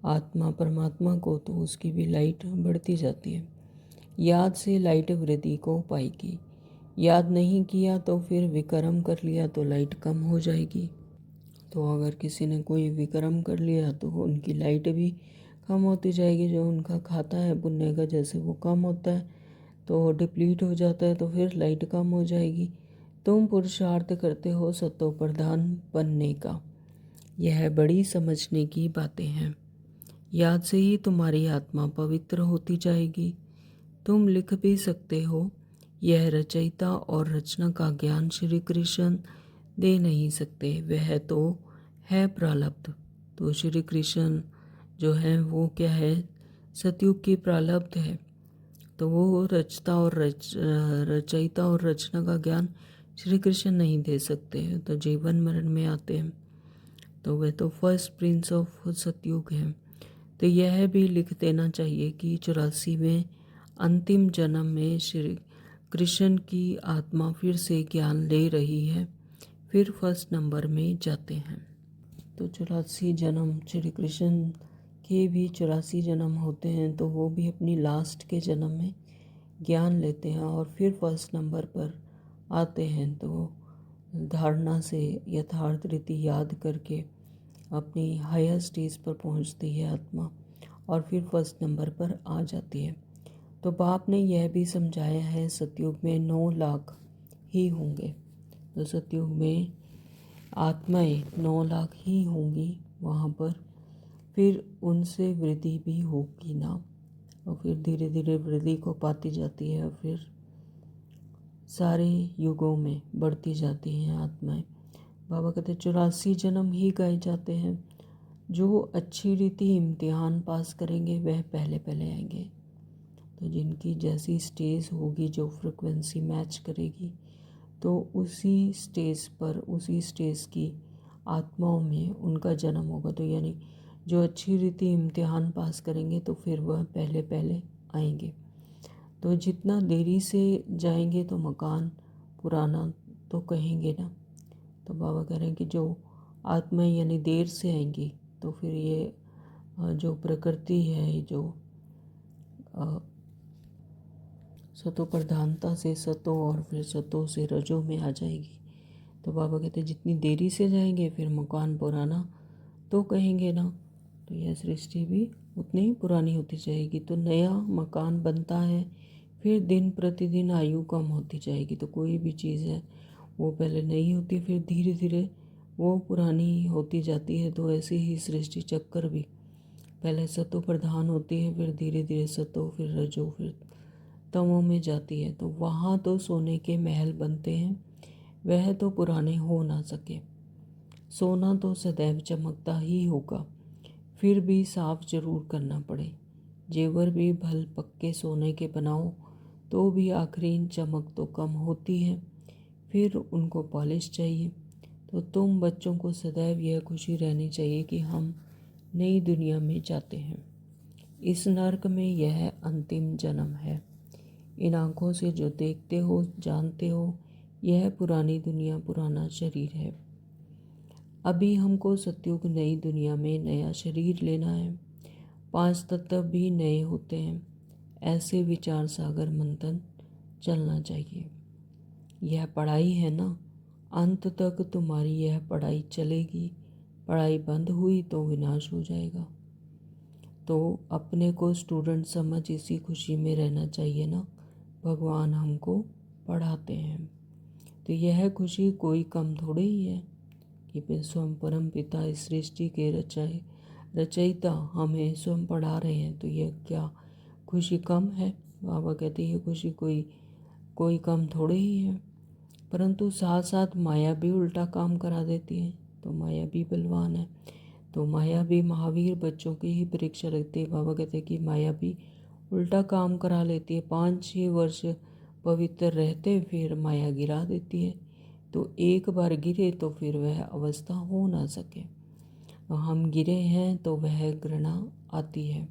आत्मा परमात्मा को, तो उसकी भी लाइट बढ़ती जाती है। याद से लाइट वृद्धि को पाएगी। याद नहीं किया तो फिर विकर्म कर लिया तो लाइट कम हो जाएगी। तो अगर किसी ने कोई विकर्म कर लिया तो उनकी लाइट भी कम होती जाएगी। जो उनका खाता है पुण्य का, जैसे वो कम होता है तो डिप्लीट हो जाता है, तो फिर लाइट कम हो जाएगी। तुम पुरुषार्थ करते हो सतो प्रधान बनने का। यह बड़ी समझने की बातें हैं। याद से ही तुम्हारी आत्मा पवित्र होती जाएगी। तुम लिख भी सकते हो यह रचयिता और रचना का ज्ञान श्री कृष्ण दे नहीं सकते, वह तो है प्रारब्ध। तो श्री कृष्ण जो है वो क्या है, सतयुग की प्रारब्ध है। तो वो रचयिता और रचना का ज्ञान श्री कृष्ण नहीं दे सकते, तो जीवन मरण में आते हैं। तो वह तो फर्स्ट प्रिंस ऑफ सतयुग है। तो यह भी लिख देना चाहिए कि 84वें अंतिम जन्म में श्री कृष्ण की आत्मा फिर से ज्ञान ले रही है, फिर फर्स्ट नंबर में जाते हैं। तो 84 जन्म श्री कृष्ण के भी 84 जन्म होते हैं, तो वो भी अपनी लास्ट के जन्म में ज्ञान लेते हैं और फिर फर्स्ट नंबर पर आते हैं। तो धारणा से यथार्थ रीति याद करके अपनी हायर स्टेज पर पहुंचती है आत्मा और फिर फर्स्ट नंबर पर आ जाती है। तो बाप ने यह भी समझाया है सतयुग में 9 लाख ही होंगे। तो सतयुग में आत्माएं 9 लाख ही होंगी वहाँ पर, फिर उनसे वृद्धि भी होगी ना, और फिर धीरे धीरे वृद्धि को पाती जाती है और फिर सारे युगों में बढ़ती जाती हैं आत्माएं। बाबा कहते 84 जन्म ही गाए जाते हैं। जो अच्छी रीति इम्तिहान पास करेंगे वह पहले पहले आएंगे। तो जिनकी जैसी स्टेज होगी, जो फ्रिक्वेंसी मैच करेगी, तो उसी स्टेज पर, उसी स्टेज की आत्माओं में उनका जन्म होगा। तो यानी जो अच्छी रीति इम्तिहान पास करेंगे तो फिर वह पहले पहले आएंगे। तो जितना देरी से जाएंगे तो मकान पुराना तो कहेंगे ना। तो बाबा कह रहे हैं कि जो आत्माएं यानी देर से आएंगी तो फिर ये जो प्रकृति है, जो सतो प्रधानता से सतो और फिर सतो से रजो में आ जाएगी। तो बाबा कहते हैं जितनी देरी से जाएंगे फिर मकान पुराना तो कहेंगे ना। तो यह सृष्टि भी उतनी ही पुरानी होती जाएगी। तो नया मकान बनता है, फिर दिन प्रतिदिन आयु कम होती जाएगी। तो कोई भी चीज़ है वो पहले नई होती, फिर धीरे धीरे वो पुरानी होती जाती है। तो ऐसे ही सृष्टि चक्कर भी पहले सतो प्रधान होती है, फिर धीरे धीरे सतो, फिर रजो, फिर तमों में जाती है। तो वहाँ तो सोने के महल बनते हैं, वह तो पुराने हो ना सके। सोना तो सदैव चमकता ही होगा, फिर भी साफ जरूर करना पड़े। जेवर भी भल पक्के सोने के बनाओ तो भी आखिरी चमक तो कम होती है, फिर उनको पॉलिश चाहिए। तो तुम बच्चों को सदैव यह खुशी रहनी चाहिए कि हम नई दुनिया में जाते हैं। इस नर्क में यह अंतिम जन्म है। इन आँखों से जो देखते हो, जानते हो, यह पुरानी दुनिया, पुराना शरीर है। अभी हमको सतयुग नई दुनिया में नया शरीर लेना है। 5 तत्व भी नए होते हैं। ऐसे विचार सागर मंथन चलना चाहिए। यह पढ़ाई है ना, अंत तक तुम्हारी यह पढ़ाई चलेगी। पढ़ाई बंद हुई तो विनाश हो जाएगा। तो अपने को स्टूडेंट समझ इसी खुशी में रहना चाहिए ना, भगवान हमको पढ़ाते हैं। तो यह खुशी कोई कम थोड़ी ही है कि स्वयं परम पिता इस सृष्टि के रचयिता हमें स्वयं पढ़ा रहे हैं। तो यह क्या खुशी कम है? बाबा कहते हैं ये खुशी कोई कम थोड़ी ही है। परंतु साथ साथ माया भी उल्टा काम करा देती है। तो माया भी बलवान है। तो माया भी महावीर बच्चों की ही परीक्षा लगती है। बाबा कहते हैं कि माया भी उल्टा काम करा लेती है। 5-6 वर्ष पवित्र रहते फिर माया गिरा देती है। तो एक बार गिरे तो फिर वह अवस्था हो ना सके। हम गिरे हैं तो वह घृणा आती है।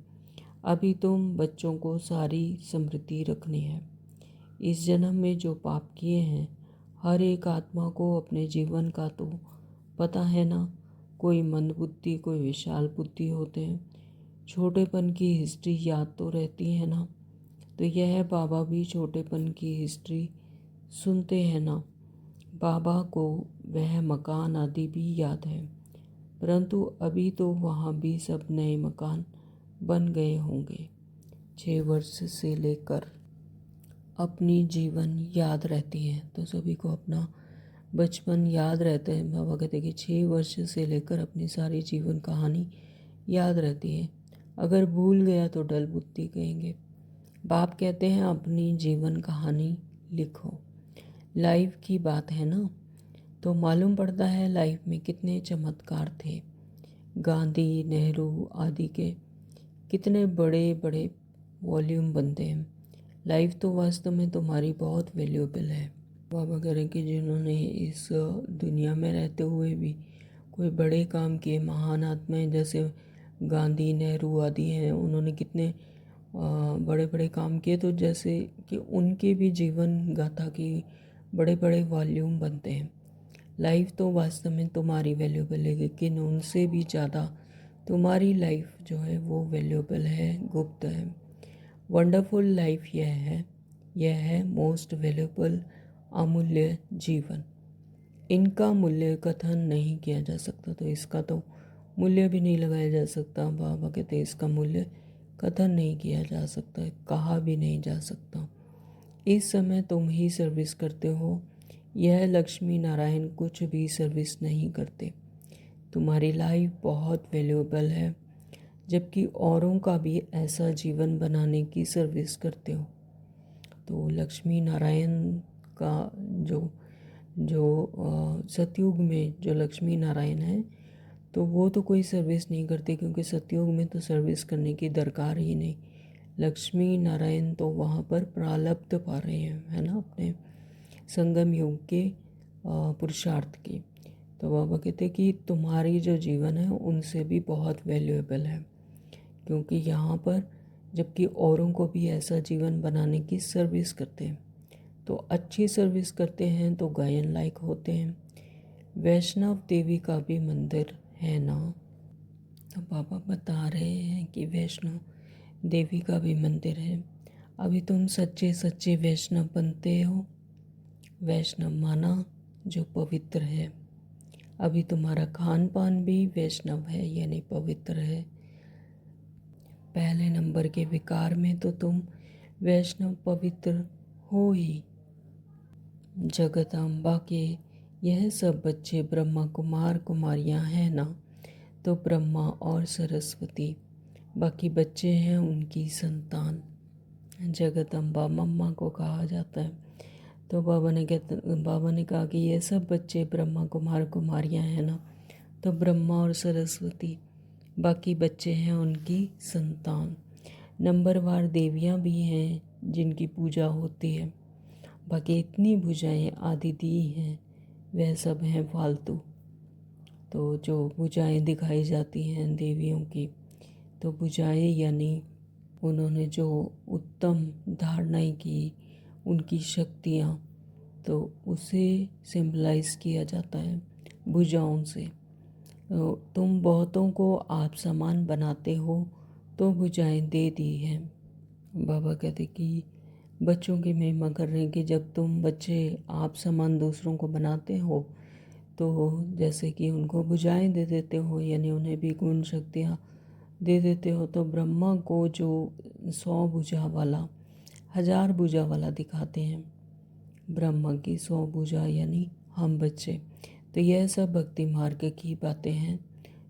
अभी तुम बच्चों को सारी स्मृति रखनी है। इस जन्म में जो पाप किए हैं, हर एक आत्मा को अपने जीवन का तो पता है ना। कोई मंद बुद्धि, कोई विशाल बुद्धि होते हैं। छोटेपन की हिस्ट्री याद तो रहती है ना। तो यह बाबा भी छोटेपन की हिस्ट्री सुनते हैं ना। बाबा को वह मकान आदि भी याद है, परंतु अभी तो वहाँ भी सब नए मकान बन गए होंगे। 6 वर्ष से लेकर अपनी जीवन याद रहती है। तो सभी को अपना बचपन याद रहता है। बाबा कहते हैं कि 6 वर्ष से लेकर अपनी सारी जीवन कहानी याद रहती है। अगर भूल गया तो डल बुद्धि कहेंगे। बाप कहते हैं अपनी जीवन कहानी लिखो। लाइफ की बात है ना, तो मालूम पड़ता है लाइफ में कितने चमत्कार थे। गांधी, नेहरू आदि के कितने बड़े बड़े वॉल्यूम बनते हैं। लाइफ तो वास्तव में तुम्हारी बहुत वैल्यूएबल है। बाबा करें कि जिन्होंने इस दुनिया में रहते हुए भी कोई बड़े काम किए, महान आत्माएं जैसे गांधी, नेहरू आदि हैं, उन्होंने कितने बड़े बड़े काम किए, तो जैसे कि उनके भी जीवन गाथा की बड़े बड़े वॉल्यूम बनते हैं। लाइफ तो वास्तव में तुम्हारी वैल्यूएबल है, लेकिन उनसे भी ज़्यादा तुम्हारी लाइफ जो है वो वैल्यूएबल है, गुप्त है। वंडरफुल लाइफ यह है मोस्ट वैल्यूएबल, अमूल्य जीवन। इनका मूल्य कथन नहीं किया जा सकता, तो इसका तो मूल्य भी नहीं लगाया जा सकता। बाबा कहते हैं इसका मूल्य कथन नहीं किया जा सकता, कहा भी नहीं जा सकता। इस समय तुम ही सर्विस करते हो, यह लक्ष्मी नारायण कुछ भी सर्विस नहीं करते। तुम्हारी लाइफ बहुत वैल्यूएबल है, जबकि औरों का भी ऐसा जीवन बनाने की सर्विस करते हो। तो लक्ष्मी नारायण का जो जो सतयुग में जो लक्ष्मी नारायण है, तो वो तो कोई सर्विस नहीं करते, क्योंकि सतयुग में तो सर्विस करने की दरकार ही नहीं। लक्ष्मी नारायण तो वहाँ पर प्रारब्ध पा रहे हैं, है ना, अपने संगम युग के पुरुषार्थ की। तो बाबा कहते कि तुम्हारी जो जीवन है उनसे भी बहुत वैल्यूएबल है, क्योंकि यहाँ पर जबकि औरों को भी ऐसा जीवन बनाने की सर्विस करते हैं, तो अच्छी सर्विस करते हैं तो गायन लायक होते हैं। वैष्णव देवी का भी मंदिर है ना, तो बाबा बता रहे हैं कि वैष्णव देवी का भी मंदिर है। अभी तुम सच्चे सच्चे वैष्णव बनते हो, वैष्णव माना जो पवित्र है। अभी तुम्हारा खान पान भी वैष्णव है, यानी पवित्र है। पहले नंबर के विकार में तो तुम वैष्णव पवित्र हो ही। जगदम्बा के यह सब बच्चे ब्रह्मा कुमार कुमारियां हैं ना, तो ब्रह्मा और सरस्वती बाकी बच्चे हैं उनकी संतान। जगदम्बा मम्मा को कहा जाता है। तो बाबा ने कहा कि ये सब बच्चे ब्रह्मा कुमार कुमारियां हैं ना, तो ब्रह्मा और सरस्वती बाकी बच्चे हैं उनकी संतान। नंबरवार देवियां भी हैं जिनकी पूजा होती है, बाकी इतनी भुजाएं आदि दी हैं वह सब हैं फालतू। तो जो भुजाएं दिखाई जाती हैं देवियों की, तो भुजाएं यानी उन्होंने जो उत्तम धारणाएं की, उनकी शक्तियाँ, तो उसे सिंबलाइज किया जाता है भुजाओं से। तो तुम बहुतों को आप समान बनाते हो, तो भुजाएं दे दी हैं। बाबा कहते कि बच्चों की महिमा कर रहे हैं कि जब तुम बच्चे आप समान दूसरों को बनाते हो, तो जैसे कि उनको भुजाएं दे देते हो, यानी उन्हें भी गुण शक्तियाँ दे देते हो। तो ब्रह्मा को जो 100 भुजा वाला, 1000 भुजा वाला दिखाते हैं, ब्रह्मा की 100 भुजा यानी हम बच्चे। तो यह सब भक्ति मार्ग की बातें हैं।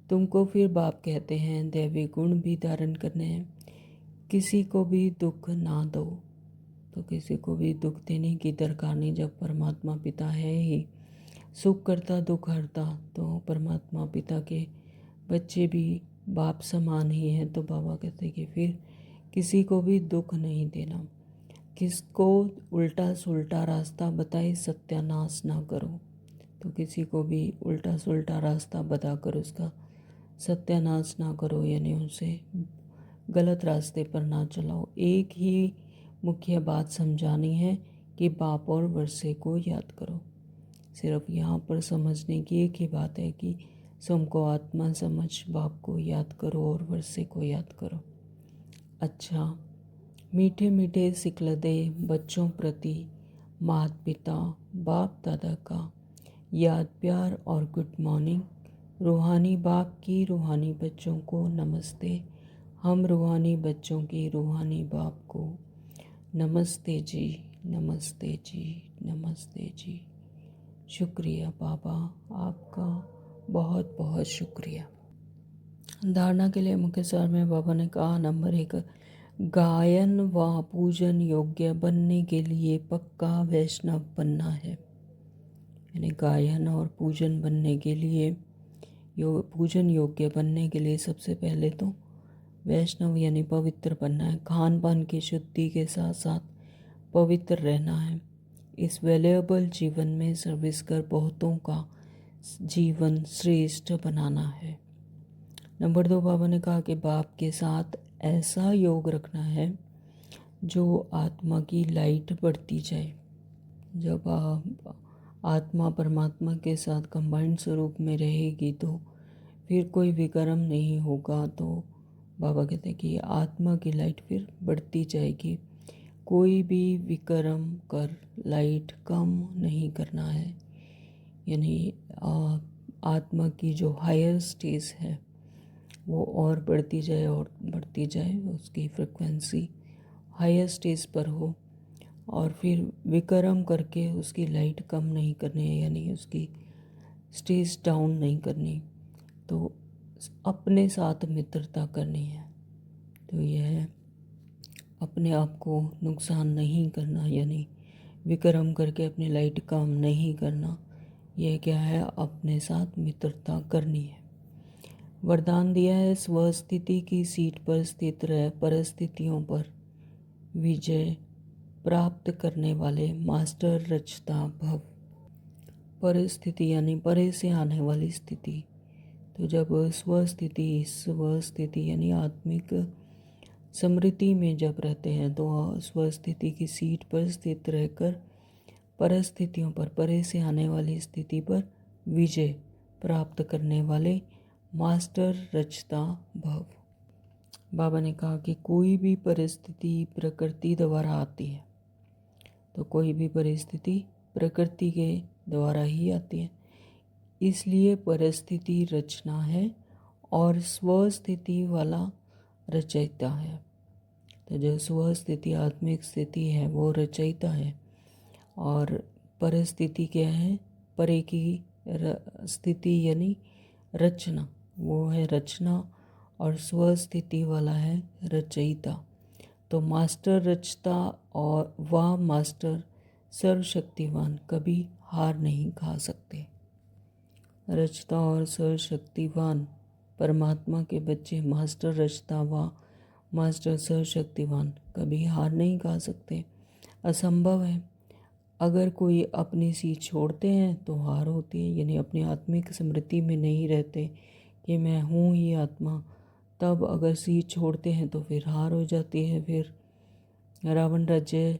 तुमको फिर बाप कहते हैं दैवी गुण भी धारण करने हैं। किसी को भी दुख ना दो, तो किसी को भी दुख देने की दरकार नहीं, जब परमात्मा पिता है ही सुख करता दुख हरता। तो परमात्मा पिता के बच्चे भी बाप समान ही हैं। तो बाबा कहते कि फिर किसी को भी दुख नहीं देना, किसको उल्टा सुल्टा रास्ता बताए सत्यानाश ना करो। तो किसी को भी उल्टा सुल्टा रास्ता बताकर उसका सत्यानाश ना करो, यानी उसे गलत रास्ते पर ना चलाओ। एक ही मुख्य बात समझानी है कि बाप और वर्षे को याद करो। सिर्फ यहाँ पर समझने की एक ही बात है कि सबको आत्मा समझ बाप को याद करो और वर्षे को याद करो। अच्छा, मीठे मीठे सिकलदे बच्चों प्रति माता पिता बाप दादा का याद प्यार और गुड मॉर्निंग। रूहानी बाप की रूहानी बच्चों को नमस्ते। हम रूहानी बच्चों की रूहानी बाप को नमस्ते जी, नमस्ते जी, नमस्ते जी। शुक्रिया बाबा, आपका बहुत बहुत शुक्रिया। धारणा के लिए मुख्य सार में बाबा ने कहा, नंबर 1, गायन व पूजन योग्य बनने के लिए पक्का वैष्णव बनना है। यानी गायन और पूजन बनने के लिए पूजन योग्य बनने के लिए सबसे पहले तो वैष्णव यानी पवित्र बनना है। खान पान की शुद्धि के साथ साथ पवित्र रहना है। इस वैल्यूएबल जीवन में सर्विस कर बहुतों का जीवन श्रेष्ठ बनाना है। नंबर 2, बाबा ने कहा कि बाप के साथ ऐसा योग रखना है जो आत्मा की लाइट बढ़ती जाए। जब आत्मा परमात्मा के साथ कंबाइंड स्वरूप में रहेगी तो फिर कोई विकर्म नहीं होगा। तो बाबा कहते हैं कि आत्मा की लाइट फिर बढ़ती जाएगी। कोई भी विकर्म कर लाइट कम नहीं करना है। यानी आत्मा की जो हायर स्टेज है वो और बढ़ती जाए और बढ़ती जाए, उसकी फ्रिक्वेंसी हायर स्टेज पर हो, और फिर विकर्म करके उसकी लाइट कम नहीं करनी है, यानी उसकी स्टेज डाउन नहीं करनी। तो अपने साथ मित्रता करनी है। तो यह अपने आप को नुकसान नहीं करना, यानी विकर्म करके अपनी लाइट कम नहीं करना। यह क्या है? अपने साथ मित्रता करनी है। वरदान दिया है, स्वस्थिति की सीट पर स्थित रह परिस्थितियों पर विजय प्राप्त करने वाले मास्टर रचता भव। परिस्थिति यानी परे से आने वाली स्थिति। तो जब स्वस्थिति यानी आत्मिक समृद्धि में जब रहते हैं तो स्वस्थिति की सीट पर स्थित रहकर परिस्थितियों पर परे से आने वाली स्थिति पर विजय प्राप्त करने वाले मास्टर रचता भव। बाबा ने कहा कि कोई भी परिस्थिति प्रकृति द्वारा आती है। तो कोई भी परिस्थिति प्रकृति के द्वारा ही आती है, इसलिए परिस्थिति रचना है और स्वस्थिति वाला रचयिता है। तो जो स्वस्थिति आत्मिक स्थिति है वो रचयिता है, और परिस्थिति क्या है? परे की स्थिति यानी रचना, वो है रचना, और स्वस्थिति वाला है रचयिता। तो मास्टर रचता और वह मास्टर सर्वशक्तिवान कभी हार नहीं खा सकते। रचता और सर्वशक्तिवान परमात्मा के बच्चे मास्टर रचता व मास्टर सर्वशक्तिवान कभी हार नहीं खा सकते। असंभव है। अगर कोई अपनी सीट छोड़ते हैं तो हार होती है, यानी अपनी आत्मिक स्मृति में नहीं रहते कि मैं हूँ ही आत्मा, तब अगर सीट छोड़ते हैं तो फिर हार हो जाती है। फिर रावण राज्य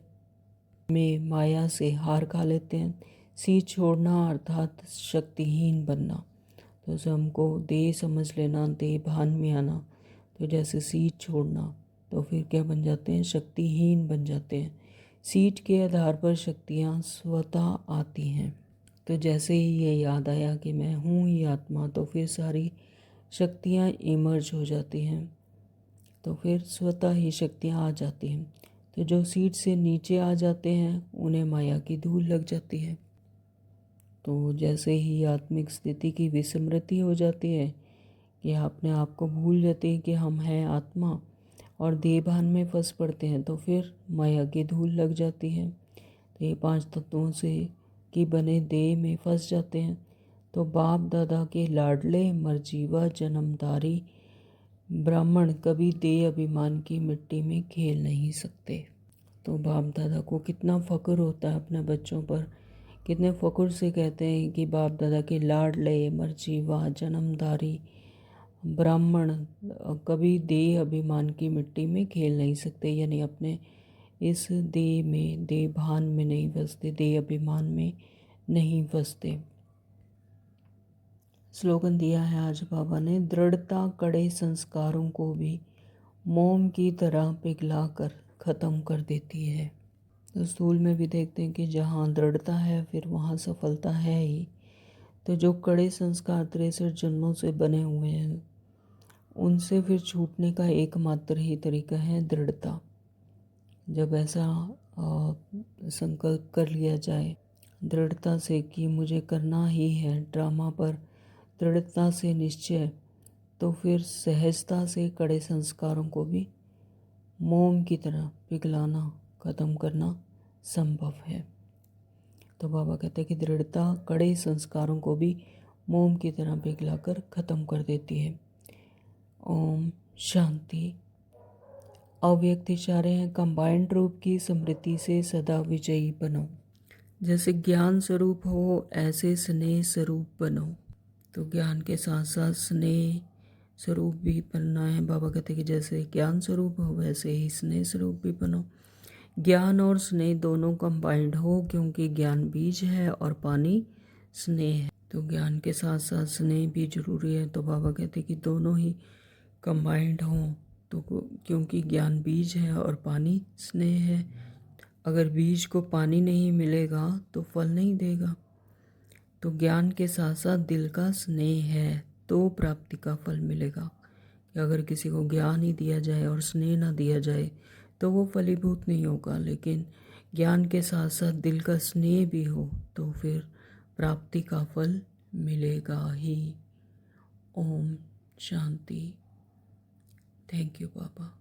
में माया से हार खा लेते हैं। सीट छोड़ना अर्थात शक्तिहीन बनना। तो स्वयं को देह समझ लेना, देह भान में आना। तो जैसे सीट छोड़ना, तो फिर क्या बन जाते हैं? शक्तिहीन बन जाते हैं। सीट के आधार पर शक्तियाँ स्वतः आती हैं। तो जैसे ही ये याद आया कि मैं हूँ ही आत्मा, तो फिर सारी शक्तियाँ इमर्ज हो जाती हैं। तो फिर स्वतः ही शक्तियाँ आ जाती हैं। तो जो सीट से नीचे आ जाते हैं उन्हें माया की धूल लग जाती है। तो जैसे ही आत्मिक स्थिति की विस्मृति हो जाती है कि अपने आप को भूल जाते हैं कि हम हैं आत्मा, और देहभान में फंस पड़ते हैं, तो फिर माया की धूल लग जाती है। तो ये 5 तत्वों से कि बने देह में फंस जाते हैं। तो बाप दादा के लाडले मरजीवा जन्मधारी ब्राह्मण कभी देह अभिमान की मिट्टी में खेल नहीं सकते। तो बाप दादा को कितना फ़ख्र होता है अपने बच्चों पर, कितने फ़ख्र से कहते हैं कि बाप दादा के लाडले मरजीवा जन्मधारी ब्राह्मण कभी देह अभिमान की मिट्टी में खेल नहीं सकते, यानी अपने इस देह में, देह भान में नहीं फंसते, देह अभिमान में नहीं फंसते। स्लोगन दिया है आज बाबा ने, दृढ़ता कड़े संस्कारों को भी मोम की तरह पिघला कर ख़त्म कर देती है। तो स्थूल में भी देखते हैं कि जहाँ दृढ़ता है फिर वहाँ सफलता है ही। तो जो कड़े संस्कार 63 जन्मों से बने हुए हैं उनसे फिर छूटने का एकमात्र ही तरीका है दृढ़ता। जब ऐसा संकल्प कर लिया जाए दृढ़ता से कि मुझे करना ही है ड्रामा पर दृढ़ता से निश्चय, तो फिर सहजता से कड़े संस्कारों को भी मोम की तरह पिघलाना, ख़त्म करना संभव है। तो बाबा कहते हैं कि दृढ़ता कड़े संस्कारों को भी मोम की तरह पिघलाकर ख़त्म कर देती है। ओम शांति। अव्यक्त इशारे हैं, कंबाइंड रूप की स्मृति से सदा विजयी बनो। जैसे ज्ञान स्वरूप हो ऐसे स्नेह स्वरूप बनो। तो ज्ञान के साथ साथ स्नेह स्वरूप भी बनना है। बाबा कहते हैं कि जैसे ज्ञान स्वरूप हो वैसे ही स्नेह स्वरूप भी बनो। ज्ञान और स्नेह दोनों कंबाइंड हो, क्योंकि ज्ञान बीज है और पानी स्नेह है। तो ज्ञान के साथ साथ स्नेह भी जरूरी है। तो बाबा कहते हैं कि दोनों ही कंबाइंड हों, तो क्योंकि ज्ञान बीज है और पानी स्नेह है। अगर बीज को पानी नहीं मिलेगा तो फल नहीं देगा। तो ज्ञान के साथ साथ दिल का स्नेह है तो प्राप्ति का फल मिलेगा। कि अगर किसी को ज्ञान ही दिया जाए और स्नेह ना दिया जाए तो वो फलीभूत नहीं होगा, लेकिन ज्ञान के साथ साथ दिल का स्नेह भी हो तो फिर प्राप्ति का फल मिलेगा ही। Om Shanti. Thank you Baba.